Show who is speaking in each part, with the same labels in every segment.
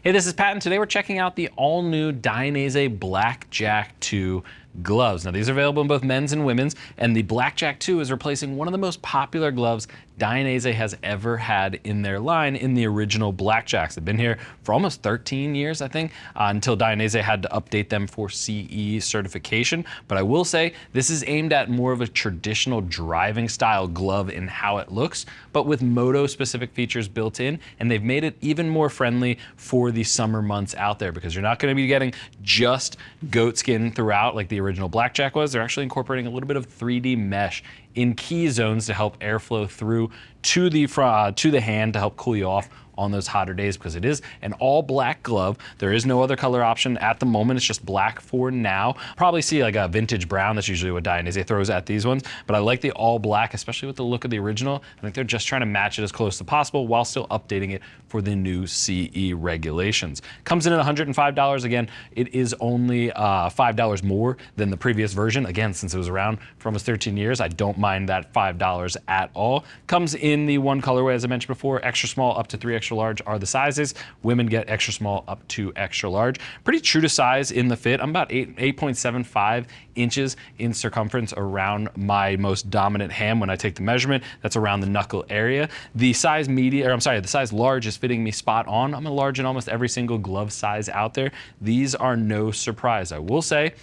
Speaker 1: Hey, this is Pat, and today we're checking out the all-new Dainese Blackjack 2 gloves. Now, these are available in both men's and women's, and the Blackjack 2 is replacing one of the most popular gloves Dainese has ever had in their line in the original Blackjacks. They've been here for almost 13 years, I think, until Dainese had to update them for CE certification. But I will say this is aimed at more of a traditional driving style glove in how it looks, but with moto-specific features built in, and they've made it even more friendly for the summer months out there, because you're not going to be getting just goatskin throughout like the original Blackjack was. They're actually incorporating a little bit of 3D mesh in key zones to help airflow through to the hand to help cool you off on those hotter days, because it is an all black glove. There is no other color option at the moment. It's just black for now. Probably see like a vintage brown. That's usually what Dainese throws at these ones, but I like the all black, especially with the look of the original. I think they're just trying to match it as close as possible while still updating it for the new CE regulations. Comes in at $105. Again, it is only $5 more than the previous version. Again, since it was around for almost 13 years, I don't mind that $5 at all. Comes in the one colorway, as I mentioned before. Extra small up to 3 extra large are the sizes. Women get extra small up to extra large. Pretty true to size in the fit. I'm about 8.75 inches in circumference around my most dominant hand when I take the measurement. That's around the knuckle area. The size the size large is fitting me spot on. I'm a large in almost every single glove size out there. These are no surprise. I will say,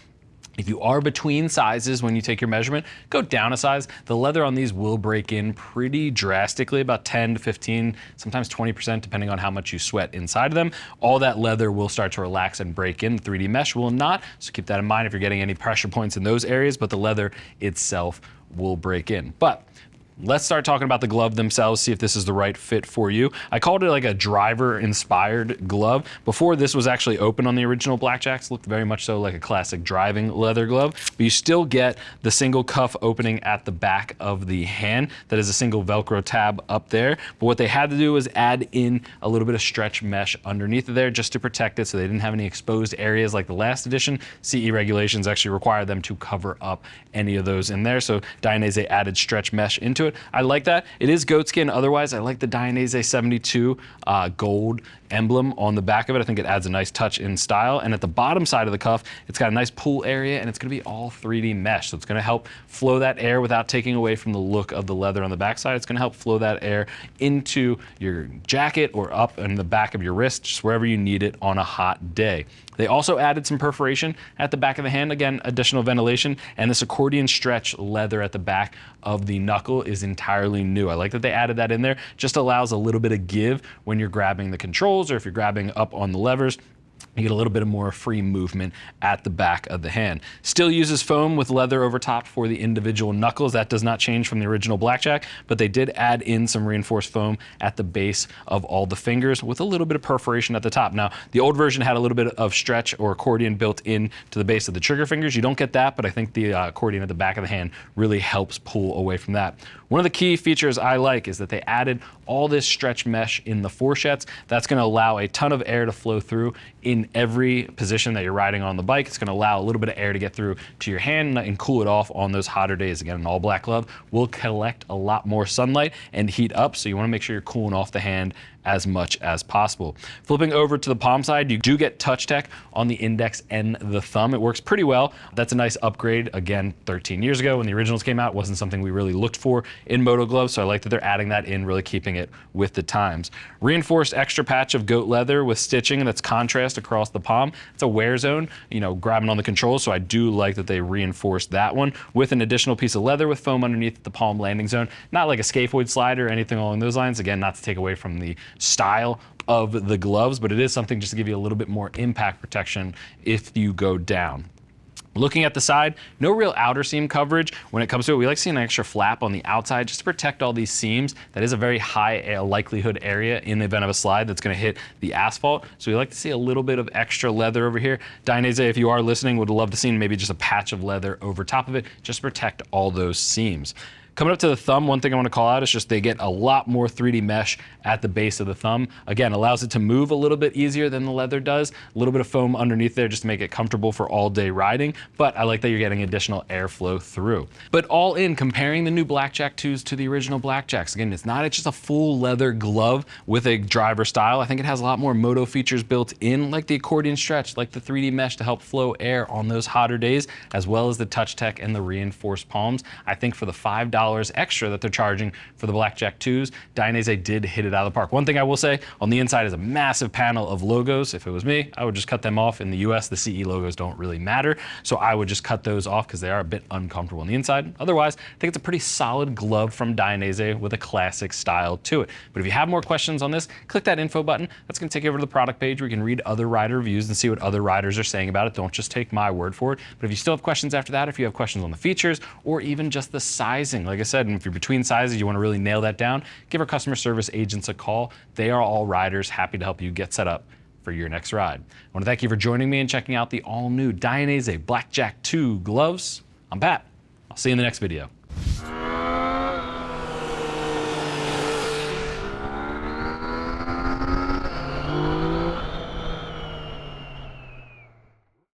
Speaker 1: if you are between sizes when you take your measurement, go down a size. The leather on these will break in pretty drastically, about 10 to 15, sometimes 20%, depending on how much you sweat inside of them. All that leather will start to relax and break in. The 3D mesh will not, so keep that in mind if you're getting any pressure points in those areas, but the leather itself will break in. But let's start talking about the glove themselves, see if this is the right fit for you. I called it like a driver-inspired glove. Before this was actually open on the original Blackjacks, looked very much so like a classic driving leather glove, but you still get the single cuff opening at the back of the hand. That is a single Velcro tab up there. But what they had to do was add in a little bit of stretch mesh underneath of there just to protect it so they didn't have any exposed areas like the last edition. CE regulations actually require them to cover up any of those in there, so Dainese added stretch mesh into it. I like that. It is goatskin. Otherwise, I like the Dainese 72 gold emblem on the back of it. I think it adds a nice touch in style. And at the bottom side of the cuff, it's got a nice pull area, and it's going to be all 3D mesh. So it's going to help flow that air without taking away from the look of the leather on the backside. It's going to help flow that air into your jacket or up in the back of your wrist, just wherever you need it on a hot day. They also added some perforation at the back of the hand. Again, additional ventilation, and this accordion stretch leather at the back of the knuckle is entirely new. I like that they added that in there. Just allows a little bit of give when you're grabbing the controls or if you're grabbing up on the levers. You get a little bit of more free movement at the back of the hand. Still uses foam with leather over top for the individual knuckles. That does not change from the original Blackjack, but they did add in some reinforced foam at the base of all the fingers with a little bit of perforation at the top. Now, the old version had a little bit of stretch or accordion built in to the base of the trigger fingers. You don't get that, but I think the accordion at the back of the hand really helps pull away from that. One of the key features I like is that they added all this stretch mesh in the fourchettes. That's going to allow a ton of air to flow through in every position that you're riding on the bike. It's going to allow a little bit of air to get through to your hand and cool it off on those hotter days. Again, an all black glove will collect a lot more sunlight and heat up, so you want to make sure you're cooling off the hand as much as possible. Flipping over to the palm side, you do get touch tech on the index and the thumb. It works pretty well. That's a nice upgrade. Again, 13 years ago when the originals came out, it wasn't something we really looked for in moto gloves, so I like that they're adding that in, really keeping it with the times. Reinforced extra patch of goat leather with stitching that's contrast across the palm. It's a wear zone, you know, grabbing on the controls, so I do like that they reinforced that one with an additional piece of leather with foam underneath the palm landing zone. Not like a scaphoid slider or anything along those lines. Again, not to take away from the style of the gloves, but it is something just to give you a little bit more impact protection if you go down. Looking at the side, no real outer seam coverage. When it comes to it, we like seeing an extra flap on the outside just to protect all these seams. That is a very high likelihood area in the event of a slide that's going to hit the asphalt. So we like to see a little bit of extra leather over here. Dainese, if you are listening, would love to see maybe just a patch of leather over top of it, just to protect all those seams. Coming up to the thumb, one thing I want to call out is just they get a lot more 3D mesh at the base of the thumb. Again, allows it to move a little bit easier than the leather does. A little bit of foam underneath there just to make it comfortable for all day riding, but I like that you're getting additional airflow through. But all in, comparing the new Blackjack 2s to the original Blackjacks, again, it's not just a full leather glove with a driver style. I think it has a lot more moto features built in, like the accordion stretch, like the 3D mesh to help flow air on those hotter days, as well as the touch tech and the reinforced palms. I think for the $5 extra that they're charging for the Blackjack 2s, Dainese did hit it out of the park. One thing I will say, on the inside is a massive panel of logos. If it was me, I would just cut them off. In the US, the CE logos don't really matter, so I would just cut those off because they are a bit uncomfortable on the inside. Otherwise, I think it's a pretty solid glove from Dainese with a classic style to it. But if you have more questions on this, click that info button. That's going to take you over to the product page where you can read other rider reviews and see what other riders are saying about it. Don't just take my word for it. But if you still have questions after that, if you have questions on the features or even just the sizing, like I said, and if you're between sizes, you want to really nail that down, give our customer service agents a call. They are all riders, happy to help you get set up for your next ride. I want to thank you for joining me and checking out the all-new Dainese Blackjack 2 gloves. I'm Pat. I'll see you in the next video.